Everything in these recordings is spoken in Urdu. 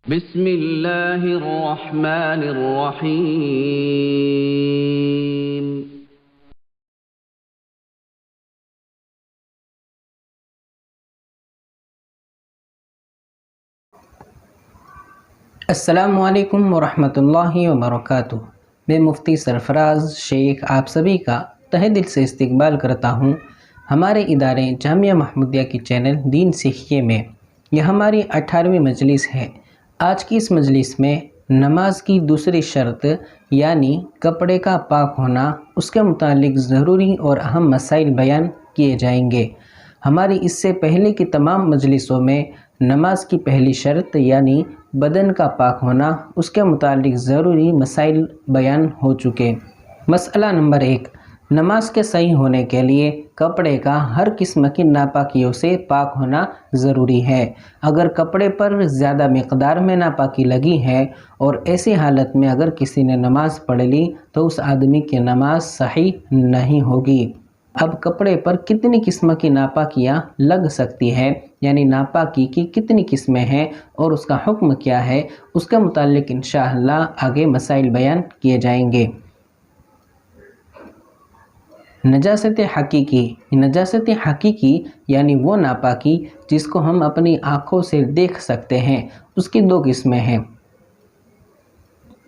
بسم اللہ الرحمن الرحیم۔ السلام علیکم ورحمۃ اللہ وبرکاتہ۔ میں مفتی سرفراز شیخ آپ سبھی کا تہہ دل سے استقبال کرتا ہوں ہمارے ادارے جامعہ محمودیہ کی چینل دین سیکھیے میں۔ یہ ہماری 18ویں مجلس ہے۔ آج کی اس مجلس میں نماز کی دوسری شرط یعنی کپڑے کا پاک ہونا، اس کے متعلق ضروری اور اہم مسائل بیان کیے جائیں گے۔ ہماری اس سے پہلے کی تمام مجلسوں میں نماز کی پہلی شرط یعنی بدن کا پاک ہونا، اس کے متعلق ضروری مسائل بیان ہو چکے۔ مسئلہ نمبر 1، نماز کے صحیح ہونے کے لیے کپڑے کا ہر قسم کی ناپاکیوں سے پاک ہونا ضروری ہے۔ اگر کپڑے پر زیادہ مقدار میں ناپاکی لگی ہے اور ایسی حالت میں اگر کسی نے نماز پڑھ لی تو اس آدمی کی نماز صحیح نہیں ہوگی۔ اب کپڑے پر کتنی قسم کی ناپاکیاں لگ سکتی ہے، یعنی ناپاکی کی کتنی قسمیں ہیں اور اس کا حکم کیا ہے، اس کے متعلق انشاءاللہ آگے مسائل بیان کیے جائیں گے۔ نجاست حقیقی، نجاست حقیقی یعنی وہ ناپاکی جس کو ہم اپنی آنکھوں سے دیکھ سکتے ہیں، اس کی دو قسمیں ہیں۔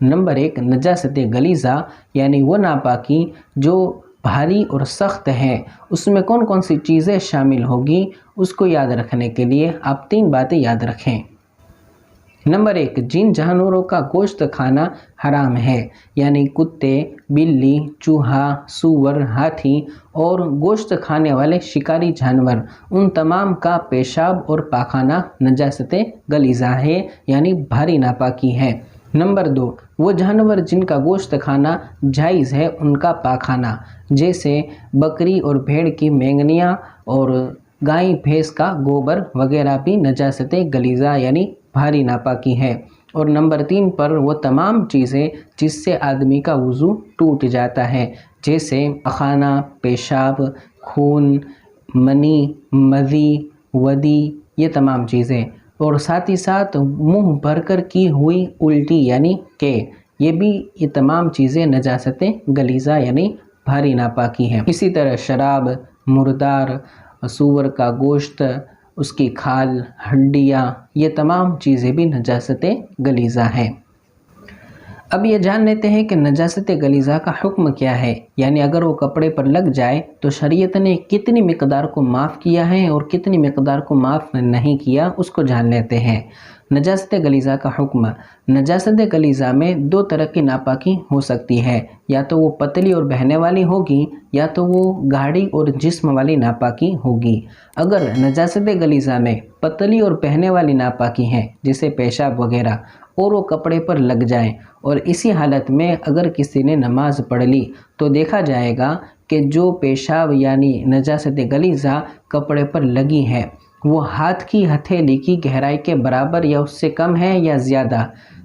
نمبر 1، نجاست غلیظہ یعنی وہ ناپاکی جو بھاری اور سخت ہے۔ اس میں کون کون سی چیزیں شامل ہوگی، اس کو یاد رکھنے کے لیے آپ 3 باتیں یاد رکھیں۔ نمبر 1، جن جانوروں کا گوشت کھانا حرام ہے، یعنی کتے، بلی، چوہا، سور، ہاتھی اور گوشت کھانے والے شکاری جانور، ان تمام کا پیشاب اور پاخانہ نجاست غلیظہ ہے، یعنی بھاری ناپاکی ہے۔ نمبر 2، وہ جانور جن کا گوشت کھانا جائز ہے، ان کا پاخانہ، جیسے بکری اور بھیڑ کی مینگنیاں اور گائے بھینس کا گوبر وغیرہ بھی نجاست غلیظہ یعنی بھاری ناپاکی ہے۔ اور نمبر 3 پر وہ تمام چیزیں جس سے آدمی کا وضو ٹوٹ جاتا ہے، جیسے پخانہ، پیشاب، خون، منی، مذی، ودی، یہ تمام چیزیں، اور ساتھ ہی ساتھ منہ بھر کر کی ہوئی الٹی یعنی کہ یہ تمام چیزیں نجاست غلیظہ یعنی بھاری ناپاکی ہیں۔ اسی طرح شراب، مردار، سور کا گوشت، اس کی کھال، ہڈیاں، یہ تمام چیزیں بھی نجاست غلیظہ ہیں۔ اب یہ جان لیتے ہیں کہ نجاست غلیظہ کا حکم کیا ہے، یعنی اگر وہ کپڑے پر لگ جائے تو شریعت نے کتنی مقدار کو معاف کیا ہے اور کتنی مقدار کو معاف نہیں کیا، اس کو جان لیتے ہیں۔ نجاست غلیظہ کا حکم، نجاست غلیظہ میں 2 طرح کی ناپاکی ہو سکتی ہے، یا تو وہ پتلی اور بہنے والی ہوگی یا تو وہ گاڑھی اور جسم والی ناپاکی ہوگی۔ اگر نجاست غلیظہ میں پتلی اور بہنے والی ناپاکی ہے، جیسے پیشاب وغیرہ، اور وہ کپڑے پر لگ جائیں اور اسی حالت میں اگر کسی نے نماز پڑھ لی تو دیکھا جائے گا کہ جو پیشاب یعنی نجاست غلیظہ کپڑے پر لگی ہے وہ ہاتھ کی ہتھیلی کی گہرائی کے برابر یا اس سے کم ہے یا زیادہ۔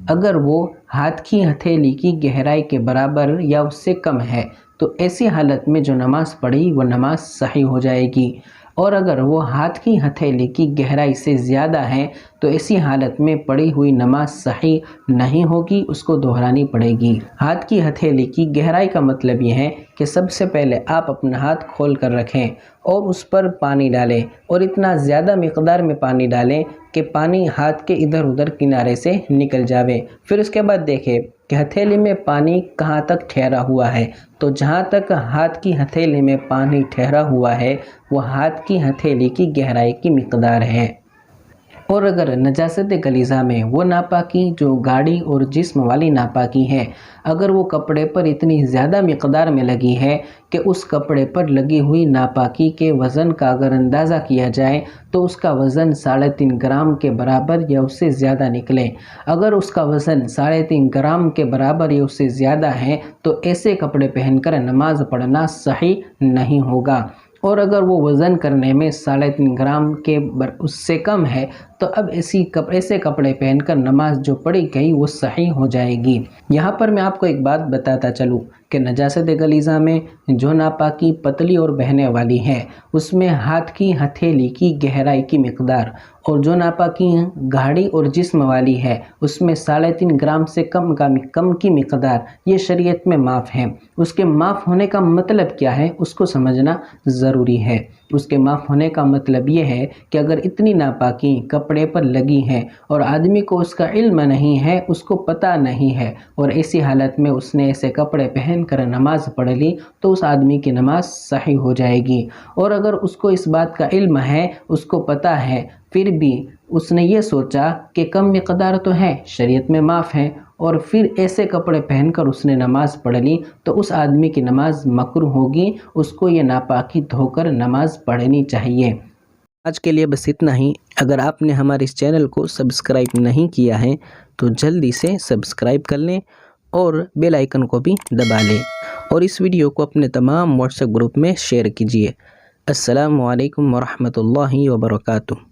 اگر وہ ہاتھ کی ہتھیلی کی گہرائی کے برابر یا اس سے کم ہے تو ایسی حالت میں جو نماز پڑھی وہ نماز صحیح ہو جائے گی، اور اگر وہ ہاتھ کی ہتھیلی کی گہرائی سے زیادہ ہے تو ایسی حالت میں پڑھی ہوئی نماز صحیح نہیں ہوگی، اس کو دہرانی پڑے گی۔ ہاتھ کی ہتھیلی کی گہرائی کا مطلب یہ ہے کہ سب سے پہلے آپ اپنا ہاتھ کھول کر رکھیں اور اس پر پانی ڈالیں، اور اتنا زیادہ مقدار میں پانی ڈالیں کہ پانی ہاتھ کے ادھر ادھر کنارے سے نکل جاوے۔ پھر اس کے بعد دیکھیں کہ ہتھیلی میں پانی کہاں تک ٹھہرا ہوا ہے، تو جہاں تک ہاتھ کی ہتھیلی میں پانی ٹھہرا ہوا ہے وہ ہاتھ کی ہتھیلی کی گہرائی کی مقدار ہے۔ اور اگر نجاست غلیظہ میں وہ ناپاکی جو گاڑھی اور جسم والی ناپاکی ہے، اگر وہ کپڑے پر اتنی زیادہ مقدار میں لگی ہے کہ اس کپڑے پر لگی ہوئی ناپاکی کے وزن کا اگر اندازہ کیا جائے تو اس کا وزن 3.5 گرام کے برابر یا اس سے زیادہ نکلے، اگر اس کا وزن 3.5 گرام کے برابر یا اس سے زیادہ ہے تو ایسے کپڑے پہن کر نماز پڑھنا صحیح نہیں ہوگا۔ اور اگر وہ وزن کرنے میں 3.5 گرام کے اس سے کم ہے تو اب ایسے کپڑے پہن کر نماز جو پڑھی گئی وہ صحیح ہو جائے گی۔ یہاں پر میں آپ کو ایک بات بتاتا چلوں کہ نجاست غلیظہ میں جو ناپاکی پتلی اور بہنے والی ہے اس میں ہاتھ کی ہتھیلی کی گہرائی کی مقدار، اور جو ناپاکی گاڑی اور جسم والی ہے اس میں 3.5 گرام سے کم کی مقدار، یہ شریعت میں معاف ہے۔ اس کے معاف ہونے کا مطلب کیا ہے اس کو سمجھنا ضروری ہے۔ اس کے معاف ہونے کا مطلب یہ ہے کہ اگر اتنی ناپاکی کپڑے پر لگی ہے اور آدمی کو اس کا علم نہیں ہے، اس کو پتہ نہیں ہے، اور ایسی حالت میں اس نے ایسے کپڑے پہن کر نماز پڑھ لی تو اس آدمی کی نماز صحیح ہو جائے گی۔ اور اگر اس کو اس بات کا علم ہے، اس کو پتہ ہے، پھر بھی اس نے یہ سوچا کہ کم مقدار تو ہے، شریعت میں معاف ہے، اور پھر ایسے کپڑے پہن کر اس نے نماز پڑھ لی تو اس آدمی کی نماز مکروہ ہوگی، اس کو یہ ناپاکی دھو کر نماز پڑھنی چاہیے۔ آج کے لیے بس اتنا ہی۔ اگر آپ نے ہمارے اس چینل کو سبسکرائب نہیں کیا ہے تو جلدی سے سبسکرائب کر لیں اور بیل آئیکن کو بھی دبا لیں، اور اس ویڈیو کو اپنے تمام واٹس ایپ گروپ میں شیئر کیجیے۔ السلام علیکم ورحمۃ اللہ وبرکاتہ۔